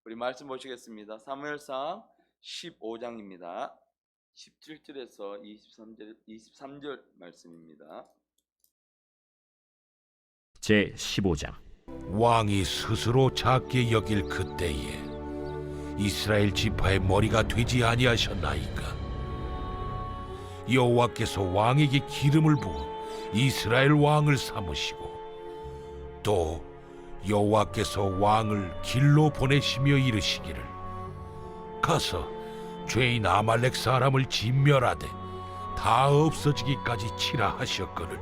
우리 말씀 보시겠습니다. 사무엘상 15장입니다. 17절에서 23절 말씀입니다. 제 15장. 왕이 스스로 작게 여길 그때에 이스라엘 지파의 머리가 되지 아니하셨나이까. 여호와께서 왕에게 기름을 부어 이스라엘 왕을 삼으시고 또 여호와께서 왕을 길로 보내시며 이르시기를 가서 죄인 아말렉 사람을 진멸하되 다 없어지기까지 치라 하셨거늘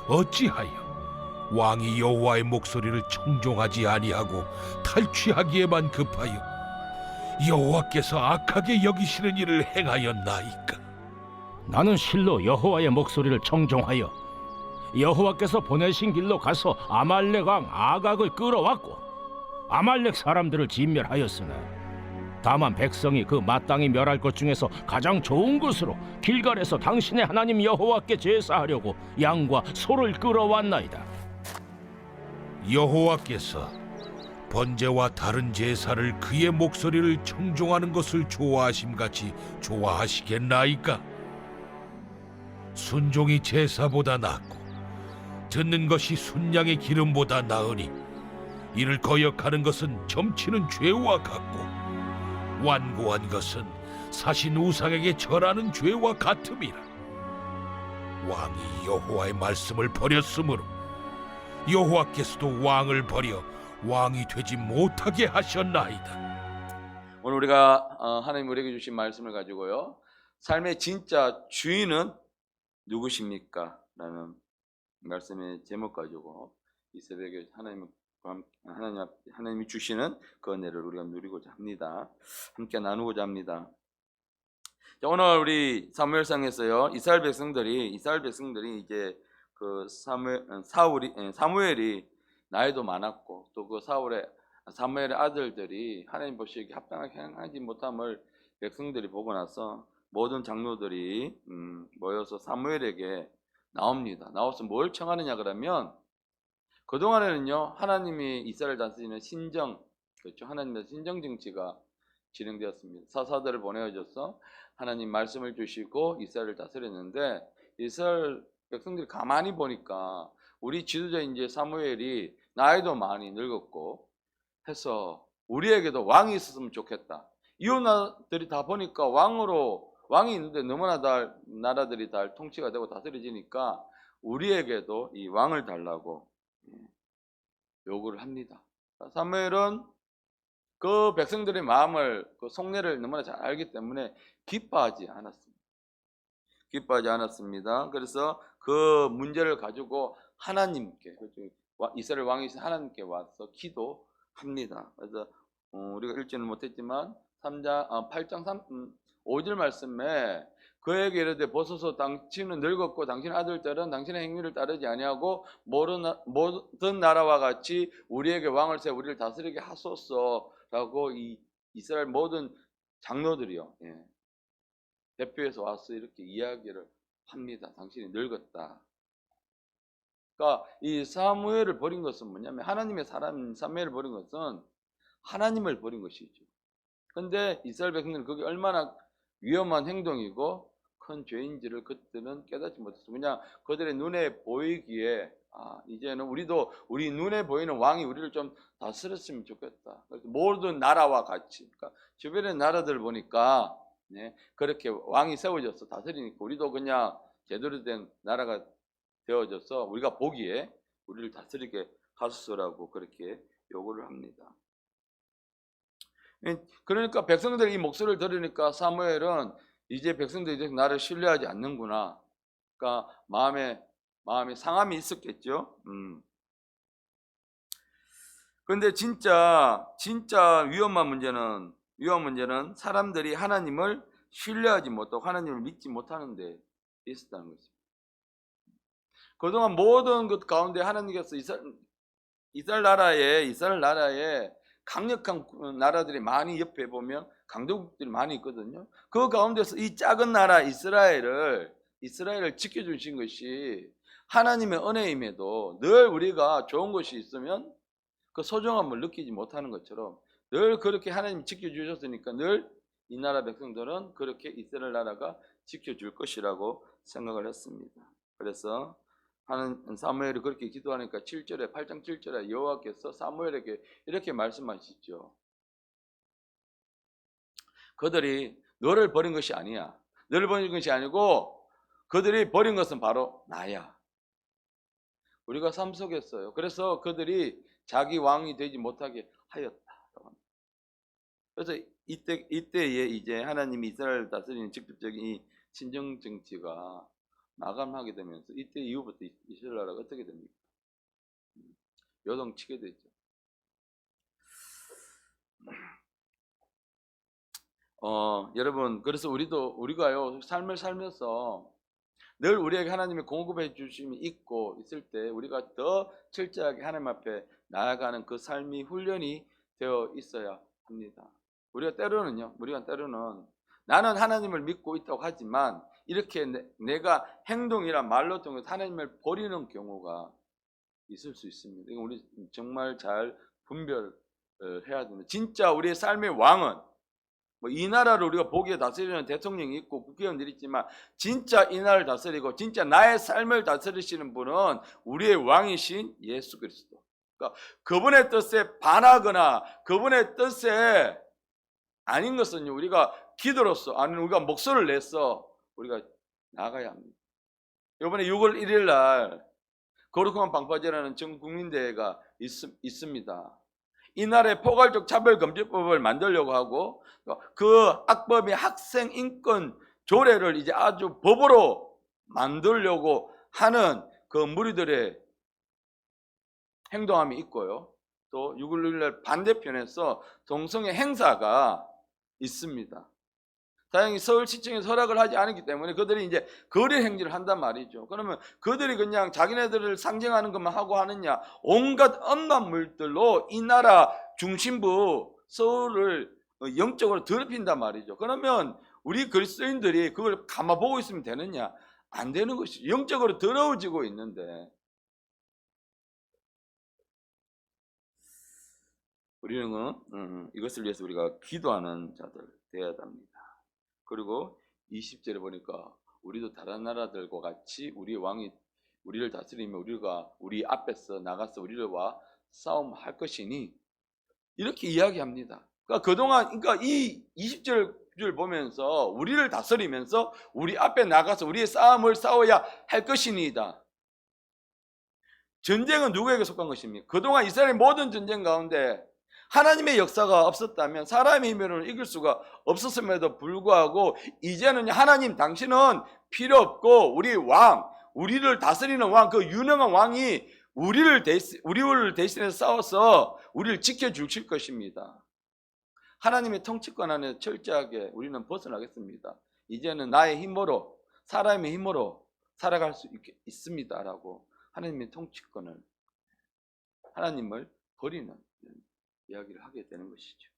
어찌하여 왕이 여호와의 목소리를 청종하지 아니하고 탈취하기에만 급하여 여호와께서 악하게 여기시는 일을 행하였나이까. 나는 실로 여호와의 목소리를 청종하여 여호와께서 보내신 길로 가서 아말렉 왕 아각을 끌어왔고 아말렉 사람들을 진멸하였으나 다만 백성이 그 마땅히 멸할 것 중에서 가장 좋은 것으로 길갈에서 당신의 하나님 여호와께 제사하려고 양과 소를 끌어왔나이다. 여호와께서 번제와 다른 제사를 그의 목소리를 청종하는 것을 좋아하심같이 좋아하시겠나이까. 순종이 제사보다 낫고 듣는 것이 순양의 기름보다 나으니 이를 거역하는 것은 점치는 죄와 같고 완고한 것은 사신 우상에게 절하는 죄와 같음이라. 왕이 여호와의 말씀을 버렸으므로 여호와께서도 왕을 버려 왕이 되지 못하게 하셨나이다. 오늘 우리가 하나님 우리에게 주신 말씀을 가지고요, 삶의 진짜 주인은 누구십니까? 라는 말씀의 제목 가지고 이 새벽에 하나님이 주시는 그 은혜를 우리가 누리고자 합니다. 함께 나누고자 합니다. 자, 오늘 우리 사무엘상에서요, 이스라엘 백성들이 이제 그 사무엘이 나이도 많았고 또 그 사무엘의 아들들이 하나님 보시기에 합당하게 행하지 못함을 백성들이 보고 나서 모든 장로들이 모여서 사무엘에게 나옵니다. 나와서 뭘 청하느냐 그러면, 그동안에는요 하나님이 이스라엘 다스리는 신정, 그렇죠, 하나님의 신정 정치가 진행되었습니다. 사사들을 보내어줘서 하나님 말씀을 주시고 이스라엘을 다스렸는데, 이스라엘 백성들이 가만히 보니까 우리 지도자인 이제 사무엘이 나이도 많이 늙었고 해서 우리에게도 왕이 있었으면 좋겠다. 이웃나라들이 다 보니까 왕이 있는데 너무나 다 나라들이 다 통치가 되고 다스려지니까 우리에게도 이 왕을 달라고 요구를 합니다. 사무엘은 그 백성들의 마음을, 그 속내를 너무나 잘 알기 때문에 기뻐하지 않았습니다. 그래서 그 문제를 가지고 하나님께, 이스라엘 왕이신 하나님께 와서 기도합니다. 그래서 우리가 읽지는 못했지만 8장 5절 말씀에 그에게 이르되 보소서 당신은 늙었고 당신의 아들들은 당신의 행위를 따르지 아니하고 모든 나라와 같이 우리에게 왕을 세워 우리를 다스리게 하소서라고 이 이스라엘 모든 장로들이요, 대표해서 와서 이렇게 이야기를 합니다. 당신이 늙었다. 그러니까 이 사무엘을 버린 것은 뭐냐면, 하나님의 사람 사무엘을 버린 것은 하나님을 버린 것이죠. 그런데 이스라엘 백성들은 그게 얼마나 위험한 행동이고 큰 죄인지를 그들은 깨닫지 못했어요. 그냥 그들의 눈에 보이기에 이제는 우리 눈에 보이는 왕이 우리를 좀 다스렸으면 좋겠다. 그래서 모든 나라와 같이, 그러니까 주변의 나라들 보니까 그렇게 왕이 세워져서 다스리니까 우리도 그냥 제대로 된 나라가 되어져서 우리가 보기에 우리를 다스리게 하소서라고 그렇게 요구를 합니다. 그러니까 백성들이 이 목소리를 들으니까 사무엘은 이제 백성들이 이제 나를 신뢰하지 않는구나. 그러니까 마음에 상함이 있었겠죠. 그런데 진짜 위험한 문제는 사람들이 하나님을 신뢰하지 못하고 하나님을 믿지 못하는 데 있었다는 것입니다. 그동안 모든 것 가운데 하나님께서 이스라엘 나라에 강력한 나라들이 많이 옆에 보면 강대국들이 많이 있거든요. 그 가운데서 이 작은 나라 이스라엘을 지켜주신 것이 하나님의 은혜임에도 늘 우리가 좋은 것이 있으면 그 소중함을 느끼지 못하는 것처럼 늘 그렇게 하나님이 지켜주셨으니까 늘 이 나라 백성들은 그렇게 이스라엘 나라가 지켜줄 것이라고 생각을 했습니다. 그래서 사무엘이 그렇게 기도하니까 7절에 8장 7절에 여호와께서 사무엘에게 이렇게 말씀하시죠. 그들이 너를 버린 것이 아니야. 너를 버린 것이 아니고 그들이 버린 것은 바로 나야. 우리가 삶 속에서요. 그래서 그들이 자기 왕이 되지 못하게 하였다. 그래서 이때에 이제 하나님이 이스라엘을 다스리는 직접적인 이 신정 정치가 마감하게 되면서 이때 이후부터 이스라엘 나라가 어떻게 됩니까? 요동치게 되죠. 여러분, 그래서 우리가요 삶을 살면서 늘 우리에게 하나님의 공급해 주심이 있고 있을 때 우리가 더 철저하게 하나님 앞에 나아가는 그 삶이 훈련이 되어 있어야 합니다. 우리가 때로는 나는 하나님을 믿고 있다고 하지만 이렇게 내가 행동이나 말로 통해서 하나님을 버리는 경우가 있을 수 있습니다. 이건 우리 정말 잘 분별해야 됩니다. 진짜 우리의 삶의 왕은 이 나라를 우리가 보기에 다스리는 대통령이 있고 국회의원들이 있지만 진짜 이 나라를 다스리고 진짜 나의 삶을 다스리시는 분은 우리의 왕이신 예수 그리스도. 그러니까 그분의 뜻에 반하거나 그분의 뜻에 아닌 것은요 우리가 기도로서 아니면 우리가 목소리를 내서 우리가 나가야 합니다. 이번에 6월 1일 날 거룩한 방파제라는 전 국민대회가 있습니다. 이날에 포괄적 차별금지법을 만들려고 하고 그 악법의 학생 인권 조례를 이제 아주 법으로 만들려고 하는 그 무리들의 행동함이 있고요. 또 6월 6일 반대편에서 동성애 행사가 있습니다. 다행히 서울시청에서 허락을 하지 않았기 때문에 그들이 이제 거리 행진을 한단 말이죠. 그러면 그들이 그냥 자기네들을 상징하는 것만 하고 하느냐? 온갖 엄마물들로 이 나라 중심부 서울을 영적으로 더럽힌단 말이죠. 그러면 우리 그리스도인들이 그걸 감아보고 있으면 되느냐? 안 되는 것이죠. 영적으로 더러워지고 있는데 우리는 이것을 위해서 우리가 기도하는 자들 되어야 합니다. 그리고 20절에 보니까 우리도 다른 나라들과 같이 우리 왕이 우리를 다스리며 우리가 우리 앞에서 나가서 우리와 싸움할 것이니 이렇게 이야기합니다. 그러니까 이 20절을 보면서 우리를 다스리면서 우리 앞에 나가서 우리의 싸움을 싸워야 할 것이니이다. 전쟁은 누구에게 속한 것입니까? 그동안 이스라엘 모든 전쟁 가운데 하나님의 역사가 없었다면 사람의 힘으로는 이길 수가 없었음에도 불구하고 이제는 하나님 당신은 필요 없고 우리 왕, 우리를 다스리는 왕, 그 유능한 왕이 우리를 대신해서 싸워서 우리를 지켜주실 것입니다. 하나님의 통치권 안에 철저하게 우리는 벗어나겠습니다. 이제는 나의 힘으로 사람의 힘으로 살아갈 수 있습니다라고 하나님의 통치권을 하나님을 버리는 이야기를 하게 되는 것이죠.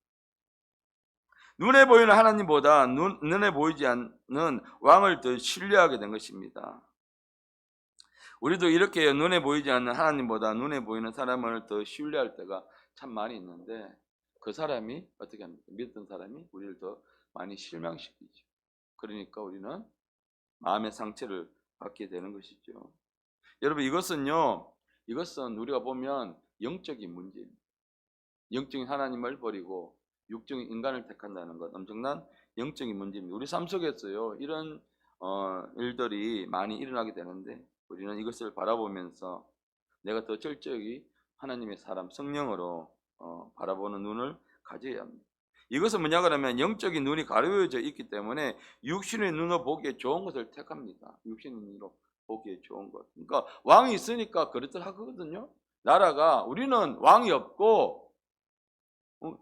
눈에 보이는 하나님보다 눈에 보이지 않는 왕을 더 신뢰하게 된 것입니다. 우리도 이렇게 눈에 보이지 않는 하나님보다 눈에 보이는 사람을 더 신뢰할 때가 참 많이 있는데 그 사람이 어떻게 합니까? 믿던 사람이 우리를 더 많이 실망시키죠. 그러니까 우리는 마음의 상처를 받게 되는 것이죠. 여러분 이것은 우리가 보면 영적인 문제입니다. 영적인 하나님을 버리고 육적인 인간을 택한다는 것 엄청난 영적인 문제입니다. 우리 삶 속에서요 이런 일들이 많이 일어나게 되는데 우리는 이것을 바라보면서 내가 더 철저히 하나님의 사람 성령으로 바라보는 눈을 가져야 합니다. 이것은 뭐냐 그러면 영적인 눈이 가려져 있기 때문에 육신의 눈으로 보기에 좋은 것을 택합니다. 육신의 눈으로 보기에 좋은 것. 그러니까 왕이 있으니까 그렇듯 하거든요. 나라가 우리는 왕이 없고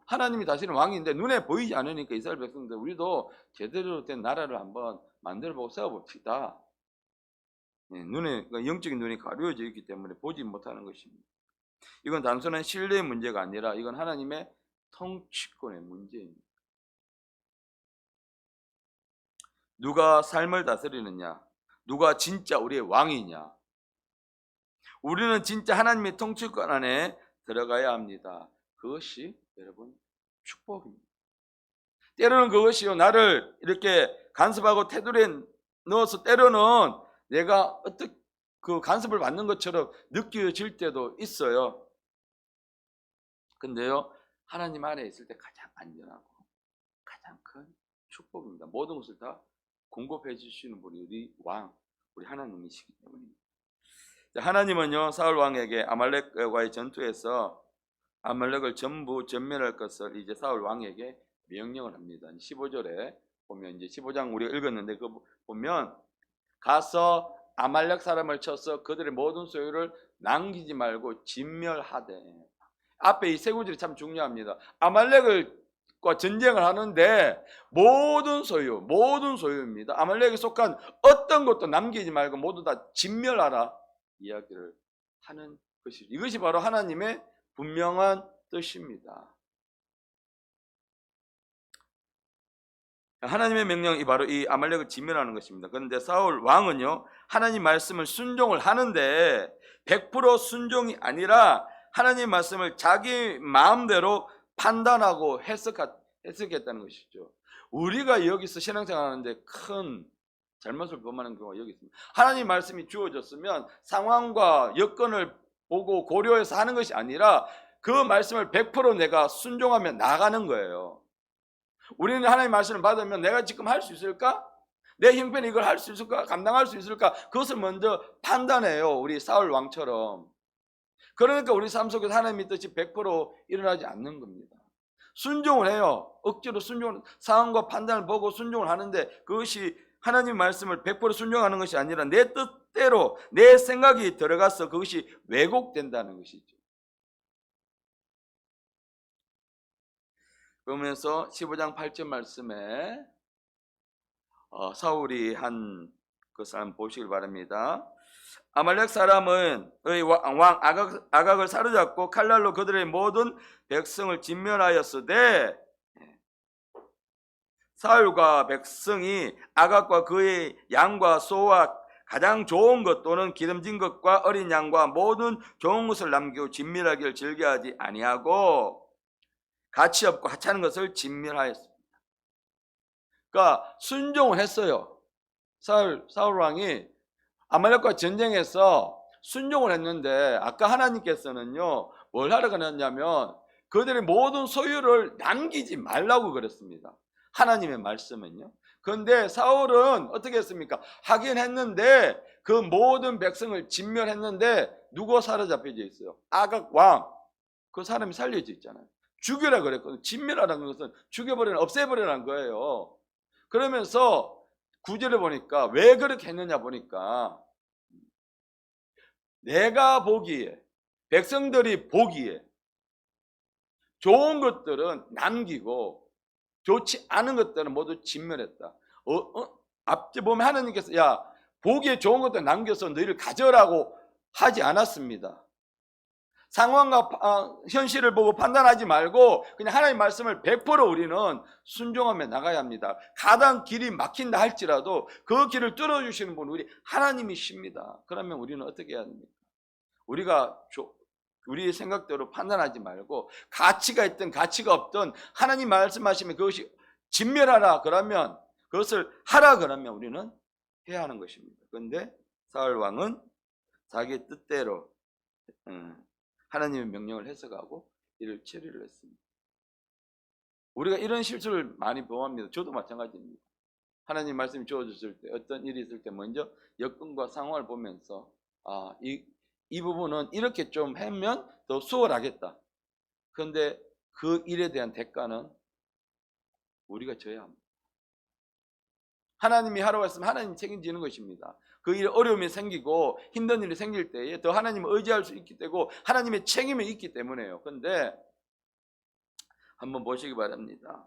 하나님이 다스리는 왕인데 눈에 보이지 않으니까 이스라엘 백성들 우리도 제대로 된 나라를 한번 만들어보고 세워봅시다. 영적인 눈이 가려져 있기 때문에 보지 못하는 것입니다. 이건 단순한 신뢰의 문제가 아니라 이건 하나님의 통치권의 문제입니다. 누가 삶을 다스리느냐? 누가 진짜 우리의 왕이냐? 우리는 진짜 하나님의 통치권 안에 들어가야 합니다. 그것이 여러분 축복입니다. 때로는 그것이요, 나를 이렇게 간섭하고 테두리에 넣어서 때로는 내가 어떻게 그 간섭을 받는 것처럼 느껴질 때도 있어요. 근데요, 하나님 안에 있을 때 가장 안전하고 가장 큰 축복입니다. 모든 것을 다 공급해 주시는 분이 우리 왕, 우리 하나님이시기 때문입니다. 하나님은요, 사울 왕에게 아말렉과의 전투에서 아말렉을 전부 전멸할 것을 이제 사울 왕에게 명령을 합니다. 15절에 보면, 이제 15장 우리가 읽었는데 그 보면, 가서 아말렉 사람을 쳐서 그들의 모든 소유를 남기지 말고 진멸하되. 앞에 이 세 구절이 참 중요합니다. 아말렉과 전쟁을 하는데 모든 소유입니다. 아말렉에 속한 어떤 것도 남기지 말고 모두 다 진멸하라 이야기를 하는 것이죠. 이것이 바로 하나님의 분명한 뜻입니다. 하나님의 명령이 바로 이 아말렉을 진멸하는 것입니다. 그런데 사울 왕은요, 하나님 말씀을 순종을 하는데 100% 순종이 아니라 하나님 말씀을 자기 마음대로 판단하고 해석했다는 것이죠. 우리가 여기서 신앙생활 하는데 큰 잘못을 범하는 경우가 여기 있습니다. 하나님 말씀이 주어졌으면 상황과 여건을 보고 고려해서 하는 것이 아니라 그 말씀을 100% 내가 순종하며 나가는 거예요. 우리는 하나님 말씀을 받으면 내가 지금 할 수 있을까? 내 형편이 이걸 할 수 있을까? 감당할 수 있을까? 그것을 먼저 판단해요. 우리 사울 왕처럼. 그러니까 우리 삶 속에서 하나님의 뜻이 100% 일어나지 않는 겁니다. 순종을 해요. 억지로 상황과 판단을 보고 순종을 하는데 그것이 하나님 말씀을 100% 순종하는 것이 아니라 내 뜻대로 내 생각이 들어가서 그것이 왜곡된다는 것이죠. 그러면서 15장 8절 말씀에 사울이 한 것을 한번 보시길 바랍니다. 아말렉 사람은 왕 아각을 사로잡고 칼날로 그들의 모든 백성을 진멸하였으되 사울과 백성이 아각과 그의 양과 소와 가장 좋은 것 또는 기름진 것과 어린 양과 모든 좋은 것을 남기고 진멸하기를 즐겨하지 아니하고 가치 없고 하찮은 것을 진멸하였습니다. 그러니까 순종을 했어요. 사울 왕이 아말렉과 전쟁에서 순종을 했는데 아까 하나님께서는요 뭘 하라고 하냐면 그들의 모든 소유를 남기지 말라고 그랬습니다. 하나님의 말씀은요. 그런데 사울은 어떻게 했습니까? 하긴 했는데 그 모든 백성을 진멸했는데 누가 사로잡혀져 있어요? 아각 왕. 그 사람이 살려져 있잖아요. 죽여라 그랬거든요. 진멸하라는 것은 죽여버리라, 없애버리라는 거예요. 그러면서 구절에 보니까 왜 그렇게 했느냐 보니까 내가 보기에, 백성들이 보기에 좋은 것들은 남기고 좋지 않은 것들은 모두 진멸했다. 앞에 보면 하나님께서 야 보기에 좋은 것들 남겨서 너희를 가져라고 하지 않았습니다. 상황과 현실을 보고 판단하지 말고 그냥 하나님 말씀을 100% 우리는 순종하며 나가야 합니다. 가당 길이 막힌다 할지라도 그 길을 뚫어주시는 분 우리 하나님이십니다. 그러면 우리는 어떻게 해야 합니까? 우리가 우리의 생각대로 판단하지 말고 가치가 있든 가치가 없든 하나님 말씀하시면 그것이 진멸하라 그러면 그것을 하라 그러면 우리는 해야 하는 것입니다. 그런데 사울 왕은 자기 뜻대로 하나님의 명령을 해석하고 이를 처리를 했습니다. 우리가 이런 실수를 많이 범합니다. 저도 마찬가지입니다. 하나님 말씀이 주어졌을 때 어떤 일이 있을 때 먼저 여건과 상황을 보면서 이 부분은 이렇게 좀 하면 더 수월하겠다. 그런데 그 일에 대한 대가는 우리가 져야 합니다. 하나님이 하라고 했으면 하나님이 책임지는 것입니다. 그 일에 어려움이 생기고 힘든 일이 생길 때에 더 하나님을 의지할 수 있기 때문에 하나님의 책임이 있기 때문에요. 그런데 한번 보시기 바랍니다.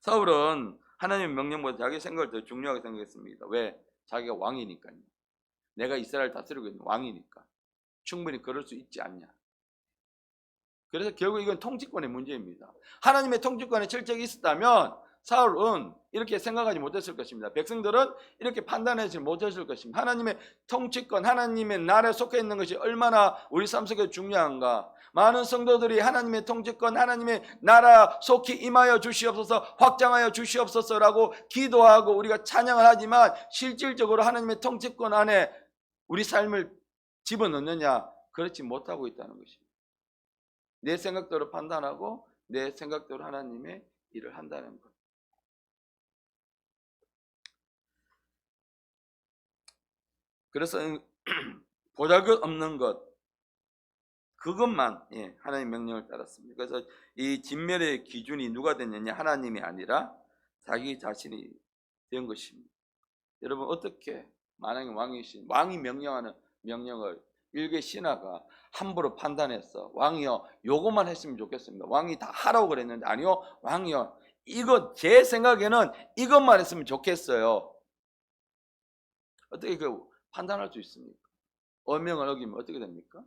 사울은 하나님의 명령보다 자기 생각을 더 중요하게 생각했습니다. 왜? 자기가 왕이니까요. 내가 이스라엘 다스리고 있는 왕이니까 충분히 그럴 수 있지 않냐. 그래서 결국 이건 통치권의 문제입니다. 하나님의 통치권에 철저히 있었다면 사울은 이렇게 생각하지 못했을 것입니다. 백성들은 이렇게 판단하지 못했을 것입니다. 하나님의 통치권, 하나님의 나라에 속해 있는 것이 얼마나 우리 삶 속에 중요한가. 많은 성도들이 하나님의 통치권, 하나님의 나라 속히 임하여 주시옵소서, 확장하여 주시옵소서라고 기도하고 우리가 찬양을 하지만 실질적으로 하나님의 통치권 안에 우리 삶을 집어넣느냐? 그렇지 못하고 있다는 것입니다. 내 생각대로 판단하고 내 생각대로 하나님의 일을 한다는 것. 그래서 보잘것없는 것, 그것만 하나님의 명령을 따랐습니다. 그래서 이 진멸의 기준이 누가 됐느냐? 하나님이 아니라 자기 자신이 된 것입니다. 여러분, 어떻게 만약에 왕이 명령하는 명령을 일개 신하가 함부로 판단했어. 왕이요, 요것만 했으면 좋겠습니다. 왕이 다 하라고 그랬는데, 아니요, 왕이요, 이거 제 생각에는 이것만 했으면 좋겠어요. 어떻게 그 판단할 수 있습니까? 어명을 어기면 어떻게 됩니까?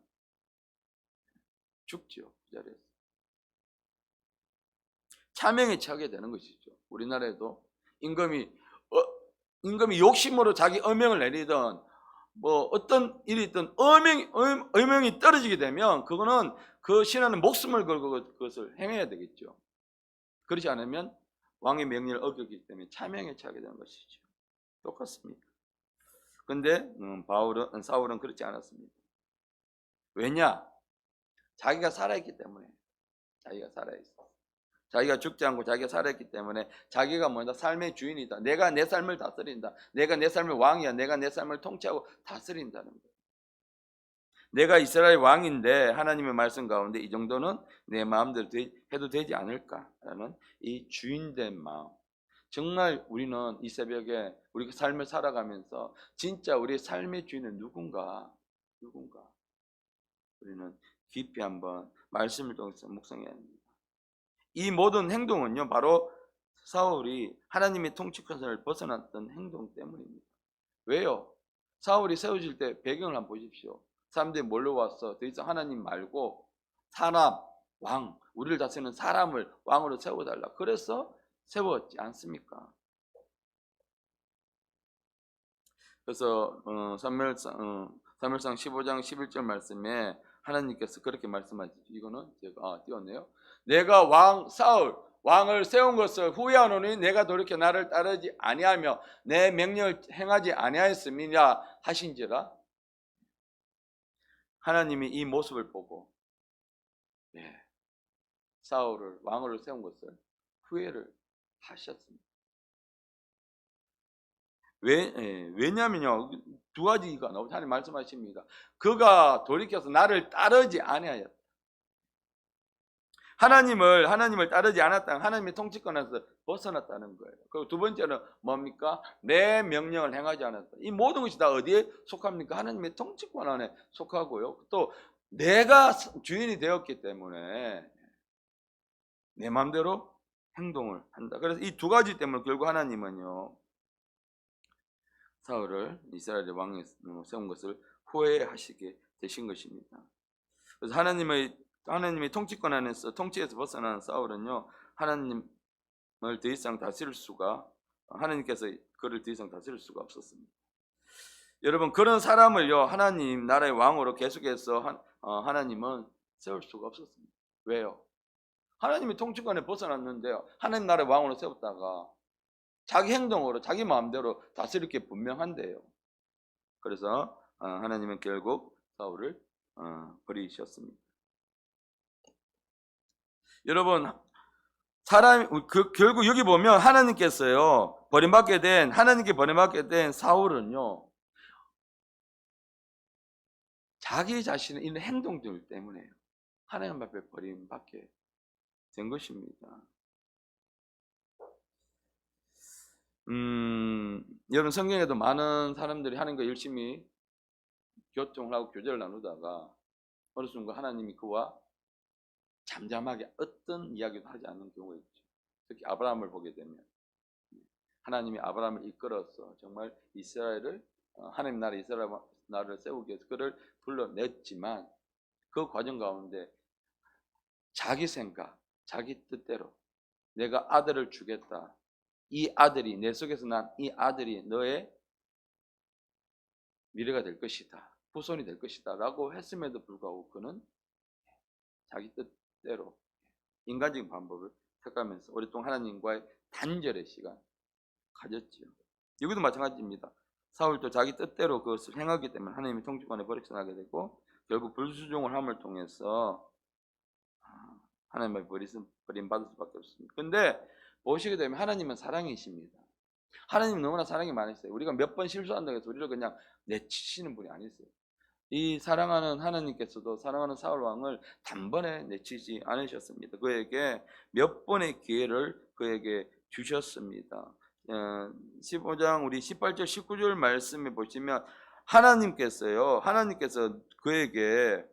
죽죠, 그 자리에서. 차명에 처하게 되는 것이죠. 우리나라에도 임금이 욕심으로 자기 어명을 내리던 뭐 어떤 일이 있든 어명이 떨어지게 되면 그거는 그 신하는 목숨을 걸고 그것을 행해야 되겠죠. 그렇지 않으면 왕의 명령을 어겼기 때문에 차명에 처하게 되는 것이죠. 똑같습니다. 근데 사울은 그렇지 않았습니다. 왜냐? 자기가 살아있기 때문에. 자기가 살아있어. 자기가 죽지 않고 자기가 살아있기 때문에 자기가 뭐냐? 삶의 주인이다. 내가 내 삶을 다스린다. 내가 내 삶의 왕이야. 내가 내 삶을 통치하고 다스린다는 거예요. 내가 이스라엘 왕인데 하나님의 말씀 가운데 이 정도는 내 마음대로 해도 되지 않을까라는 이 주인된 마음. 정말 우리는 이 새벽에 우리 삶을 살아가면서 진짜 우리의 삶의 주인은 누군가 우리는 깊이 한번 말씀을 통해서 묵상해야 합니다. 이 모든 행동은요, 바로 사울이 하나님의 통치권을 벗어났던 행동 때문입니다. 왜요? 사울이 세워질 때 배경을 한번 보십시오. 사람들이 뭘로 왔어? 더 이상 하나님 말고 사람, 왕, 우리를 다스리는 사람을 왕으로 세워달라. 그래서 세웠지 않습니까? 그래서 사무엘상 15장 11절 말씀에 하나님께서 그렇게 말씀하시죠. 이거는 제가 띄웠네요. 내가 왕을 세운 것을 후회하노니 내가 돌이켜 나를 따르지 아니하며 내 명령을 행하지 아니하였음이냐 하신지라. 하나님이 이 모습을 보고 사울을 왕으로 세운 것을 후회를 하셨습니다. 왜냐면요, 두 가지가 너무 잘 말씀하십니다. 그가 돌이켜서 나를 따르지 아니하였다. 하나님을 따르지 않았다. 하나님의 통치권에서 벗어났다는 거예요. 그리고 두 번째는 뭡니까? 내 명령을 행하지 않았다. 이 모든 것이 다 어디에 속합니까? 하나님의 통치권 안에 속하고요. 또 내가 주인이 되었기 때문에 내 마음대로 행동을 한다. 그래서 이 두 가지 때문에 결국 하나님은요, 사울을 이스라엘의 왕에 세운 것을 후회하시게 되신 것입니다. 그래서 하나님의 통치권 안에서 통치에서 벗어난 사울은요, 하나님을 더 이상 다스릴 수가, 하나님께서 그를 더 이상 다스릴 수가 없었습니다. 여러분, 그런 사람을요, 하나님 나라의 왕으로 계속해서 하나님은 세울 수가 없었습니다. 왜요? 하나님의 통치권에 벗어났는데요, 하나님 나라의 왕으로 세웠다가 자기 행동으로 자기 마음대로 다스릴 게 분명한데요. 그래서 하나님은 결국 사울을 버리셨습니다. 여러분, 결국 여기 보면 하나님께 버림받게 된 사울은요, 자기 자신의 이런 행동들 때문에 하나님 앞에 버림받게 된 것입니다. 여러분, 성경에도 많은 사람들이 하나님과 열심히 교통을 하고 교제를 나누다가 어느 순간 하나님이 그와 잠잠하게 어떤 이야기도 하지 않는 경우가 있죠. 특히 아브라함을 보게 되면 하나님이 아브라함을 이끌어서 정말 이스라엘을 하나님 나라 이스라엘 나라를 세우기 위해서 그를 불러냈지만 그 과정 가운데 자기 생각, 자기 뜻대로 내가 아들을 주겠다, 이 아들이 내 속에서 난 이 아들이 너의 미래가 될 것이다. 후손이 될 것이다. 라고 했음에도 불구하고 그는 자기 뜻대로 인간적인 방법을 택하면서 오랫동안 하나님과의 단절의 시간 가졌지요. 여기도 마찬가지입니다. 사울도 자기 뜻대로 그것을 행하기 때문에 하나님의 통치권에 버림하게 되고 결국 불순종을 함을 통해서 하나님의 버림받을 수밖에 없습니다. 근데 보시게 되면 하나님은 사랑이십니다. 하나님은 너무나 사랑이 많으세요. 우리가 몇 번 실수한다고 해서 우리를 그냥 내치시는 분이 아니세요. 이 사랑하는 하나님께서도 사랑하는 사울 왕을 단번에 내치지 않으셨습니다. 그에게 몇 번의 기회를 그에게 주셨습니다. 15장 우리 18절 19절 말씀에 보시면 하나님께서 그에게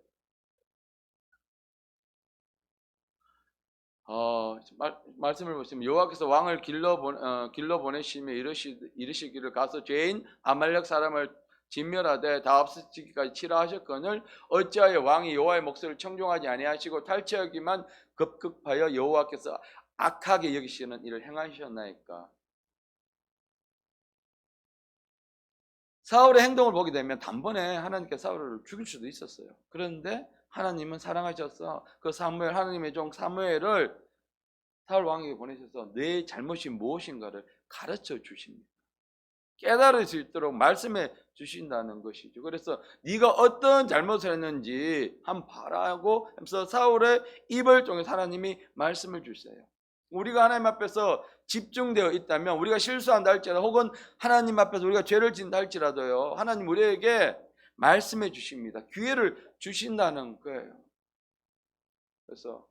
말씀을 보시면 여호와께서 왕을 길러 보내시며 이르시기를 가서 죄인 아말렉 사람을 진멸하되 다 없어지기까지 치라 하셨거늘 어찌하여 왕이 여호와의 목소리를 청종하지 아니하시고 탈취하기만 급급하여 여호와께서 악하게 여기시는 일을 행하셨나이까. 사울의 행동을 보게 되면 단번에 하나님께서 사울을 죽일 수도 있었어요. 그런데 하나님은 사랑하셔서 그 사무엘, 하나님의 종 사무엘을 사울 왕에게 보내셔서 내 잘못이 무엇인가를 가르쳐 주십니다. 깨달을 수 있도록 말씀해 주신다는 것이죠. 그래서 네가 어떤 잘못을 했는지 한번 봐라고 하면서 사울의 입을 통해 하나님이 말씀을 주세요. 우리가 하나님 앞에서 집중되어 있다면 우리가 실수한다 할지라도 혹은 하나님 앞에서 우리가 죄를 짓는다 할지라도요, 하나님 우리에게 말씀해 주십니다. 기회를 주신다는 거예요. 그래서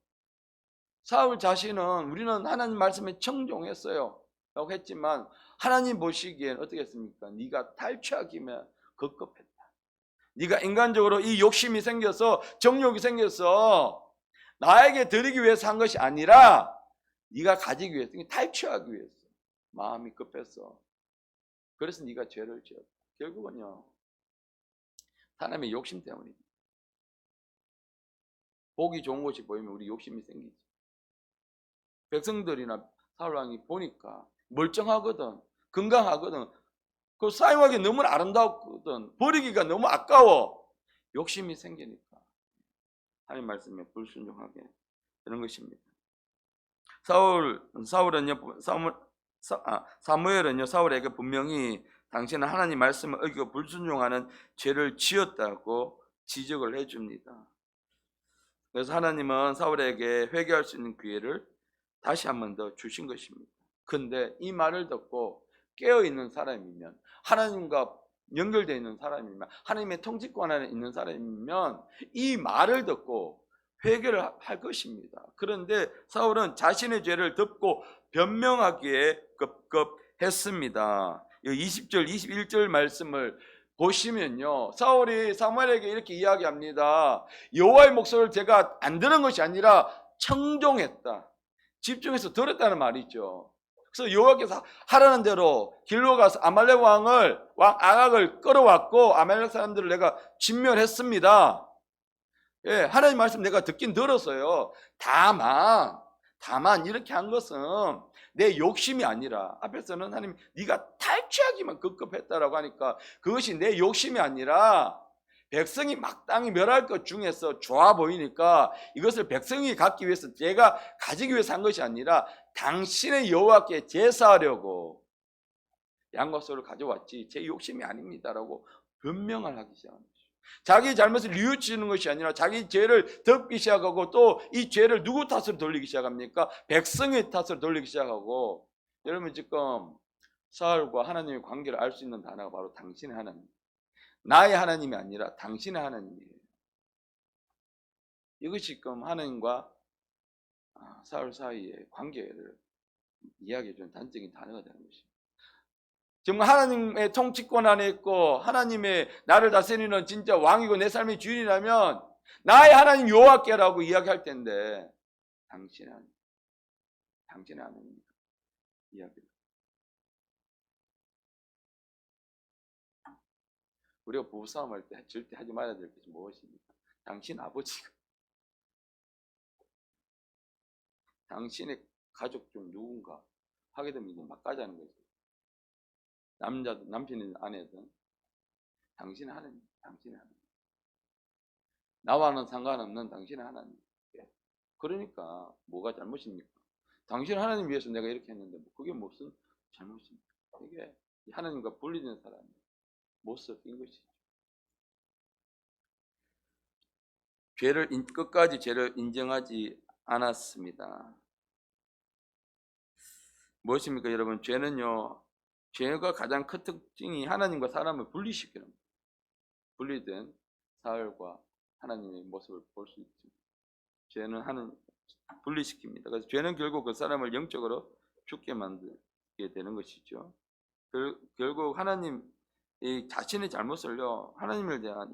사울 자신은 우리는 하나님 말씀에 청종했어요 라고 했지만 하나님 보시기엔 어떻게 했습니까? 네가 탈취하기면 급급했다. 네가 인간적으로 이 욕심이 생겨서 정욕이 생겨서 나에게 드리기 위해서 한 것이 아니라 네가 가지기 위해서, 탈취하기 위해서 마음이 급했어. 그래서 네가 죄를 지었다. 결국은요, 사람의 욕심 때문입니다. 보기 좋은 것이 보이면 우리 욕심이 생기지. 백성들이나 사울왕이 보니까 멀쩡하거든, 건강하거든, 그 사용하기 너무 아름답거든, 버리기가 너무 아까워. 욕심이 생기니까 하나님 말씀에 불순종하게 되는 것입니다. 사무엘은요 사울에게 분명히 당신은 하나님 말씀을 어기고 불순종하는 죄를 지었다고 지적을 해줍니다. 그래서 하나님은 사울에게 회개할 수 있는 기회를 다시 한 번 더 주신 것입니다. 근데 이 말을 듣고 깨어있는 사람이면, 하나님과 연결되어 있는 사람이면, 하나님의 통치권 안에 있는 사람이면 이 말을 듣고 회개를 할 것입니다. 그런데 사울은 자신의 죄를 덮고 변명하기에 급급했습니다. 20절 21절 말씀을 보시면요, 사울이 사무엘에게 이렇게 이야기합니다. 여호와의 목소리를 제가 안 들은 것이 아니라 청종했다, 집중해서 들었다는 말이죠. 그래서 여호와께서 하라는 대로 길로 가서 아말렉 왕 아각을 끌어왔고 아말렉 사람들을 내가 진멸했습니다. 예, 하나님 말씀 내가 듣긴 들었어요. 다만 이렇게 한 것은 내 욕심이 아니라, 앞에서는 하나님 네가 탈취하기만 급급했다라고 하니까 그것이 내 욕심이 아니라 백성이 마땅히 멸할 것 중에서 좋아 보이니까 이것을 백성이 갖기 위해서, 제가 가지기 위해서 한 것이 아니라 당신의 여호와께 제사하려고 양과 소를 가져왔지 제 욕심이 아닙니다라고 변명을 하기 시작합니다. 자기 잘못을 뉘우치는 것이 아니라 자기 죄를 덮기 시작하고, 또 이 죄를 누구 탓으로 돌리기 시작합니까? 백성의 탓으로 돌리기 시작하고. 여러분, 지금 사울과 하나님의 관계를 알 수 있는 단어가 바로 당신의 하나님, 나의 하나님이 아니라 당신의 하나님이에요. 이것이 지금 하나님과 사울 사이의 관계를 이야기해 주는 단적인 단어가 되는 것입니다. 정말 하나님의 통치권 안에 있고 하나님의 나를 다스리는 진짜 왕이고 내 삶의 주인이라면 나의 하나님 여호와께라고 이야기할 텐데, 당신의 하나님 이야기를 우리가 부부싸움할 때 절대 하지 말아야 될 것이 무엇입니까? 당신 아버지가, 당신의 가족 중 누군가 하게 되면 이제 막 가자는 거죠. 남편이든 아내든 당신은 하나님, 당신은 하나님. 나와는 상관없는 당신은 하나님. 그러니까 뭐가 잘못입니까? 당신 하나님 위해서 내가 이렇게 했는데 그게 무슨 잘못입니까? 이게 하나님과 분리된 사람의 모습인 것이죠. 끝까지 죄를 인정하지 않았습니다. 무엇입니까, 여러분? 죄가 가장 큰 특징이 하나님과 사람을 분리시키는 거예요. 분리된 사울과 하나님의 모습을 볼 수 있죠. 죄는 분리시킵니다. 그래서 죄는 결국 그 사람을 영적으로 죽게 만들게 되는 것이죠. 결국 하나님 자신의 잘못을요, 하나님에 대한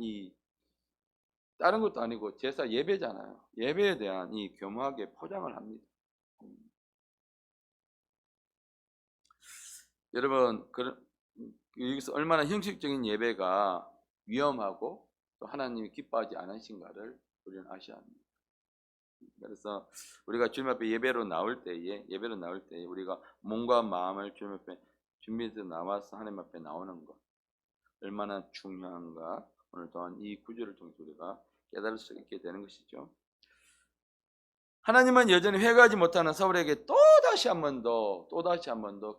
다른 것도 아니고 제사 예배잖아요. 예배에 대한 교묘하게 포장을 합니다. 여러분, 여기서 얼마나 형식적인 예배가 위험하고 또 하나님이 기뻐하지 않으신가를 우리는 아셔야 합니다. 그래서 우리가 주님 앞에 예배로 나올 때에 우리가 몸과 마음을 주님 앞에 준비해서 나와서 하나님 앞에 나오는 것 얼마나 중요한가, 오늘 또한 이 구절을 통해서 우리가 깨달을 수 있게 되는 것이죠. 하나님은 여전히 회개하지 못하는 사울에게 또다시 한 번 더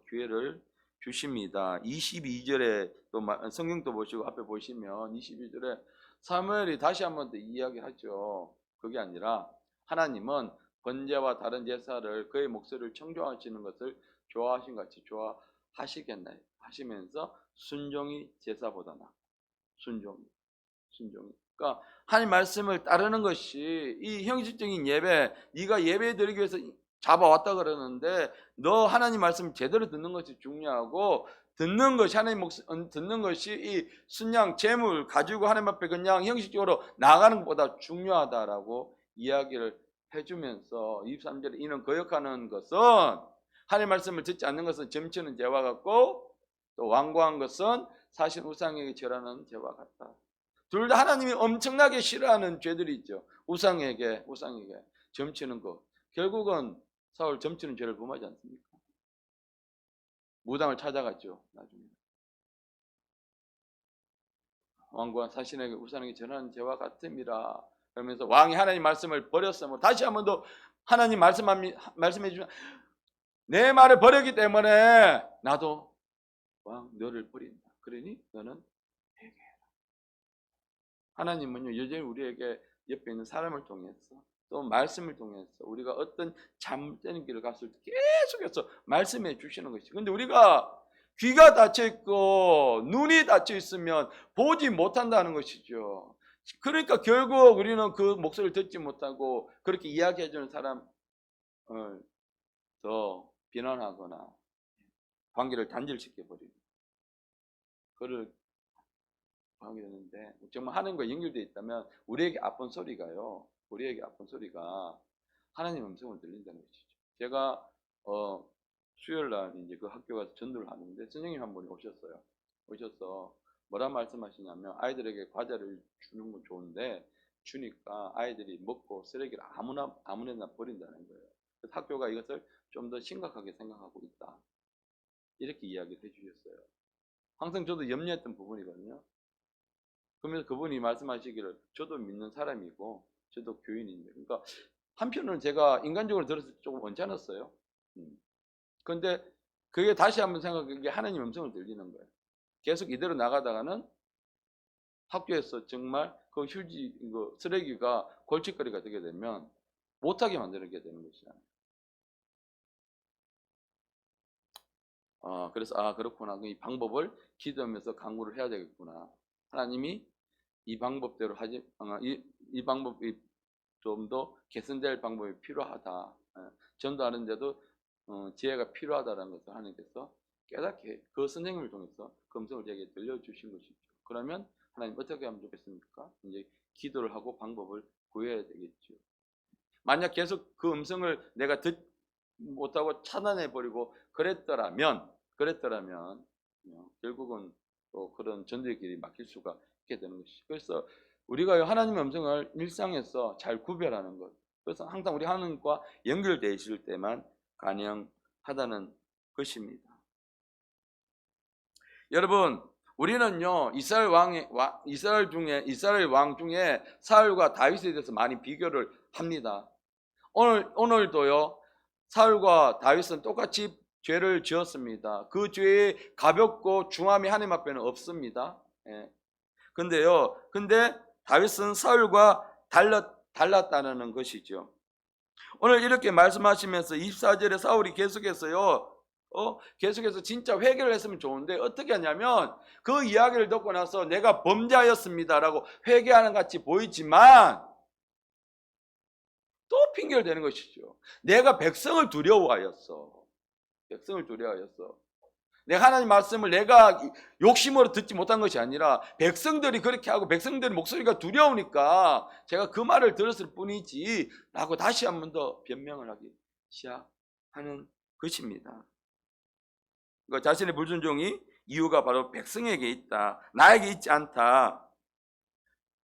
기회를 주십니다. 22절에 또 성경도 보시고 앞에 보시면 22절에 사무엘이 다시 한 번 더 이야기하죠. 그게 아니라 하나님은 번제와 다른 제사를 그의 목소리를 청종하시는 것을 좋아하신 같이 좋아하시겠나요? 하시면서 순종이 제사보다 나. 순종이. 그러니까 하나님 말씀을 따르는 것이 이 형식적인 예배, 네가 예배 드리기 위해서 잡아왔다 그러는데 너 하나님 말씀 제대로 듣는 것이 중요하고, 듣는 것이 하나님 듣는 것이 이 순양 제물 가지고 하나님 앞에 그냥 형식적으로 나가는 것보다 중요하다라고 이야기를 해주면서 23절에 이는 거역하는 것은, 하나님 말씀을 듣지 않는 것은 점치는 죄와 같고 또 완고한 것은 사실 우상에게 절하는 죄와 같다. 둘 다 하나님이 엄청나게 싫어하는 죄들이 있죠. 우상에게 점치는 것. 결국은 사울 점치는 죄를 범하지 않습니까? 무당을 찾아갔죠. 나중에 왕과 사신에게 우상에게 전하는 죄와 같음이라. 그러면서 왕이 하나님 말씀을 버렸으므로 다시 한 번 더 하나님 말씀해 주시면 내 말을 버렸기 때문에 나도 왕 너를 버린다. 그러니 너는 회개해라. 하나님은요 여전히 우리에게 옆에 있는 사람을 통해서 또 말씀을 통해서 우리가 어떤 잘못된 길을 갔을 때 계속해서 말씀해 주시는 것이죠. 근데 우리가 귀가 닫혀 있고 눈이 닫혀 있으면 보지 못한다는 것이죠. 그러니까 결국 우리는 그 목소리를 듣지 못하고 그렇게 이야기해 주는 사람을 더 비난하거나 관계를 단절시켜 버리고 그를 하게 되는데, 정말 하나님과 연결되어 있다면 우리에게 아픈 소리가 하나님 음성을 들린다는 것이죠. 제가 수요일 날 이제 그 학교 가서 전도를 하는데 선생님 한 분이 오셔서 뭐라 말씀하시냐면, 아이들에게 과자를 주는 건 좋은데 주니까 아이들이 먹고 쓰레기를 아무데나 버린다는 거예요. 그래서 학교가 이것을 좀 더 심각하게 생각하고 있다, 이렇게 이야기를 해주셨어요. 항상 저도 염려했던 부분이거든요. 그러면서 그분이 말씀하시기를 저도 믿는 사람이고 저도 교인인데, 그러니까 한편으로는 제가 인간적으로 들었을 때 조금 언짢았어요. 그런데 그게 다시 한번 생각한 게 하나님 음성을 들리는 거예요. 계속 이대로 나가다가는 학교에서 정말 그 쓰레기가 골칫거리가 되게 되면 못하게 만들게 되는 것이잖아요. 그래서 그렇구나. 이 방법을 기도하면서 강구를 해야 되겠구나. 하나님이 이 방법대로 이 방법이 좀 더 개선될 방법이 필요하다. 전도하는데도 지혜가 필요하다는 것을 하나님께서 깨닫게 그 선생님을 통해서 그 음성을 제게 들려주신 것이죠. 그러면 하나님 어떻게 하면 좋겠습니까? 이제 기도를 하고 방법을 구해야 되겠죠. 만약 계속 그 음성을 내가 듣 못하고 차단해버리고 그랬더라면 결국은 또 그런 전도의 길이 막힐 수가 있게 되는 것이죠. 그래서 우리가 하나님의 음성을 일상에서 잘 구별하는 것, 그래서 항상 우리 하나님과 연결되어 있을 때만 가능하다는 것입니다. 여러분, 우리는요 이스라엘 왕 중에 사울과 다윗에 대해서 많이 비교를 합니다. 오늘도요 사울과 다윗은 똑같이 죄를 지었습니다. 그 죄의 가볍고 중함이 하나님 앞에는 없습니다. 근데 다윗은 사울과 달랐다는 것이죠. 오늘 이렇게 말씀하시면서 24절에 사울이 계속해서 진짜 회개를 했으면 좋은데 어떻게 하냐면 그 이야기를 듣고 나서 내가 범죄하였습니다라고 회개하는 같이 보이지만 또 핑계를 대는 것이죠. 내가 백성을 두려워하였어. 내가 하나님 말씀을 내가 욕심으로 듣지 못한 것이 아니라 백성들이 그렇게 하고 백성들의 목소리가 두려우니까 제가 그 말을 들었을 뿐이지 라고 다시 한 번 더 변명을 하기 시작하는 것입니다. 그러니까 자신의 불순종이 이유가 바로 백성에게 있다. 나에게 있지 않다.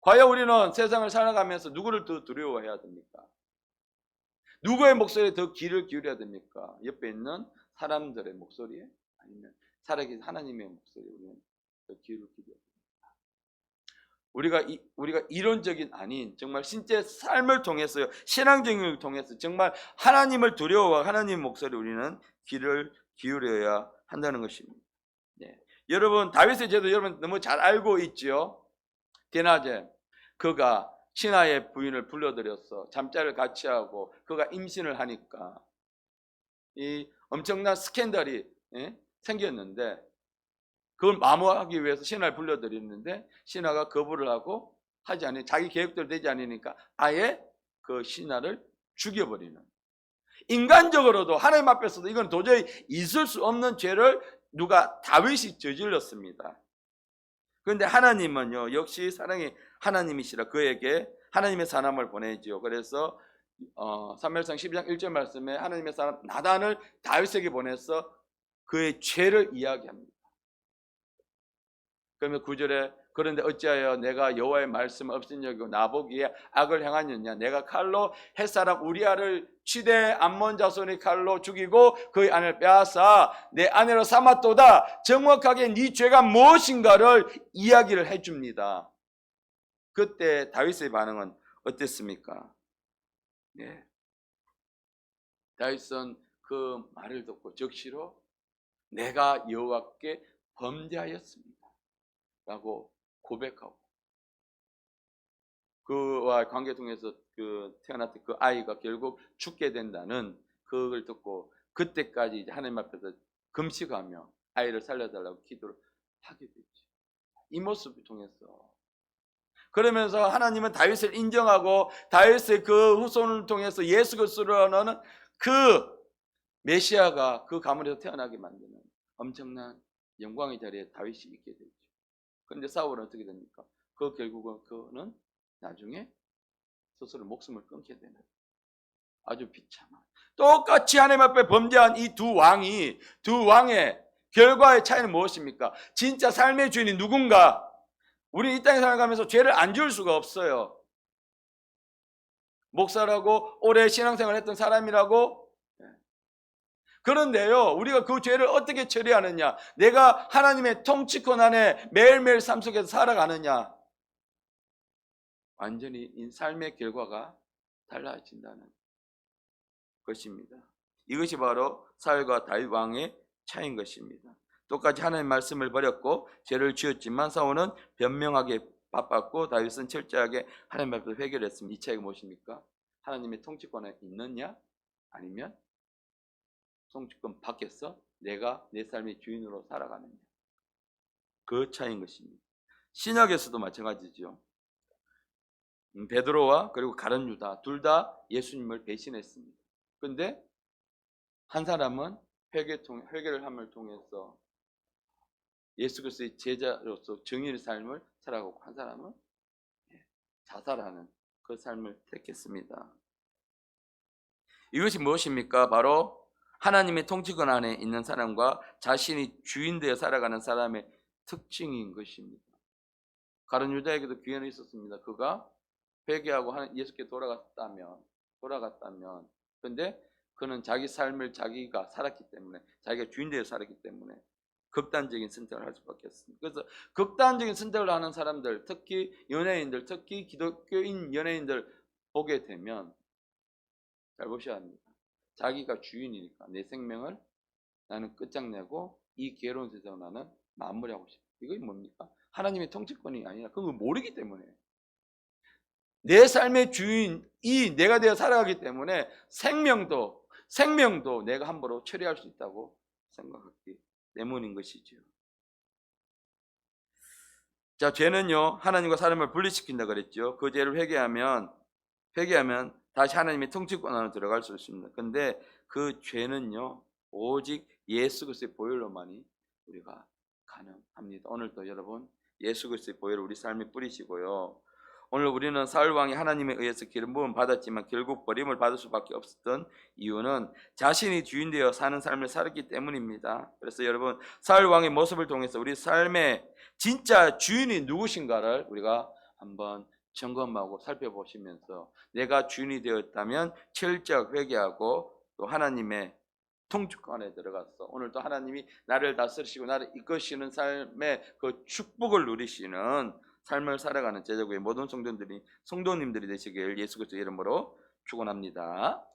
과연 우리는 세상을 살아가면서 누구를 더 두려워해야 됩니까? 누구의 목소리에 더 귀를 기울여야 됩니까? 옆에 있는 사람들의 목소리에? 아니면 살아계신 하나님의 목소리에 우리는 더 귀를 기울여야 됩니다. 우리가 이론적인 아닌 정말 실제 삶을 통해서요, 신앙적인 통해서 정말 하나님을 두려워하고 하나님의 목소리에 우리는 귀를 기울여야 한다는 것입니다. 네. 여러분 다윗의 죄도 여러분 너무 잘 알고 있지요. 게나제 그가 신하의 부인을 불러들여서 잠자리를 같이 하고 그가 임신을 하니까 이 엄청난 스캔들이 생겼는데 그걸 마무하기 위해서 신하를 불러들였는데 신하가 거부를 하고 하지 않으니 자기 계획대로 되지 않으니까 아예 그 신하를 죽여버리는, 인간적으로도 하나님 앞에서도 이건 도저히 있을 수 없는 죄를 누가 다윗이 저질렀습니다. 그런데 하나님은요 역시 사랑의 하나님이시라 그에게 하나님의 사람을 보내지요. 그래서 사무엘상 12장 1절 말씀에 하나님의 사람 나단을 다윗에게 보내서 그의 죄를 이야기합니다. 그러면 9절에 그런데 어찌하여 내가 여호와의 말씀을 없인 여기고 나보기에 악을 행하였냐? 내가 칼로 햇사람 우리아를 치되 암몬 자손의 칼로 죽이고 그의 아내를 빼앗아 내 아내로 삼았도다. 정확하게 네 죄가 무엇인가를 이야기를 해줍니다. 그때 다윗의 반응은 어땠습니까? 네. 다윗은 그 말을 듣고 적시로 내가 여호와께 범죄하였습니다 라고 고백하고 그와 관계 통해서 태어났던 그 아이가 결국 죽게 된다는 그걸 듣고 그때까지 이제 하나님 앞에서 금식하며 아이를 살려달라고 기도를 하게 되죠. 이 모습을 통해서 그러면서 하나님은 다윗을 인정하고 다윗의 그 후손을 통해서 예수 그리스도라는 그 메시아가 그 가문에서 태어나게 만드는 엄청난 영광의 자리에 다윗이 있게 되죠. 그런데 사울은 어떻게 됩니까? 결국은 그는 나중에 스스로 목숨을 끊게 되는 아주 비참한, 똑같이 하나님 앞에 범죄한 이 두 왕의 결과의 차이는 무엇입니까? 진짜 삶의 주인이 누군가? 우리 이 땅에 살아가면서 죄를 안 지을 수가 없어요. 목사라고 오래 신앙생활 했던 사람이라고. 그런데요 우리가 그 죄를 어떻게 처리하느냐, 내가 하나님의 통치권 안에 매일매일 삶 속에서 살아가느냐, 완전히 삶의 결과가 달라진다는 것입니다. 이것이 바로 사울과 다윗 왕의 차이인 것입니다. 똑같이 하나님의 말씀을 버렸고 죄를 지었지만 사울은 변명하게 바빴고 다윗은 철저하게 하나님 앞에서 회개를 했습니다. 이 차이가 무엇입니까? 하나님의 통치권에 있느냐 아니면 통치권 밖에서 내가 내 삶의 주인으로 살아가느냐, 그 차이인 것입니다. 신약에서도 마찬가지죠. 베드로와 그리고 가룟 유다 둘 다 예수님을 배신했습니다. 그런데 한 사람은 회개를 함을 통해서 예수 그리스도의 제자로서 정의의 삶을 살아가고 한 사람은 자살하는 그 삶을 택했습니다. 이것이 무엇입니까? 바로 하나님의 통치권 안에 있는 사람과 자신이 주인 되어 살아가는 사람의 특징인 것입니다. 가룟 유다에게도 기회는 있었습니다. 그가 회개하고 예수께 돌아갔다면 그런데 그는 자기 삶을 자기가 살았기 때문에, 자기가 주인되어 살았기 때문에 극단적인 선택을 할 수밖에 없습니다. 그래서 극단적인 선택을 하는 사람들, 특히 연예인들, 특히 기독교인 연예인들 보게 되면 잘 보셔야 합니다. 자기가 주인이니까 내 생명을 나는 끝장내고 이 괴로운 세상을 나는 마무리하고 싶어. 이게 뭡니까? 하나님의 통치권이 아니라 그걸 모르기 때문에, 내 삶의 주인이 내가 되어 살아가기 때문에 생명도 내가 함부로 처리할 수 있다고 생각하기 때문인 것이죠. 자, 죄는요 하나님과 사람을 분리시킨다 그랬죠. 그 죄를 회개하면 다시 하나님의 통치권 안으로 들어갈 수 있습니다. 근데 그 죄는요 오직 예수 그리스도의 보혈로만이 우리가 가능합니다. 오늘도 여러분 예수 그리스도의 보혈을 우리 삶에 뿌리시고요. 오늘 우리는 사울 왕이 하나님에 의해서 기름 부음 받았지만 결국 버림을 받을 수밖에 없었던 이유는 자신이 주인 되어 사는 삶을 살았기 때문입니다. 그래서 여러분 사울 왕의 모습을 통해서 우리 삶의 진짜 주인이 누구신가를 우리가 한번 점검하고 살펴보시면서 내가 주인이 되었다면 철저히 회개하고 또 하나님의 통치권에 들어가서 오늘 또 하나님이 나를 다스리시고 나를 이끄시는 삶의 그 축복을 누리시는 삶을 살아가는 제자국의 모든 성도님들이 되시길 예수 그리스도의 이름으로 축원합니다.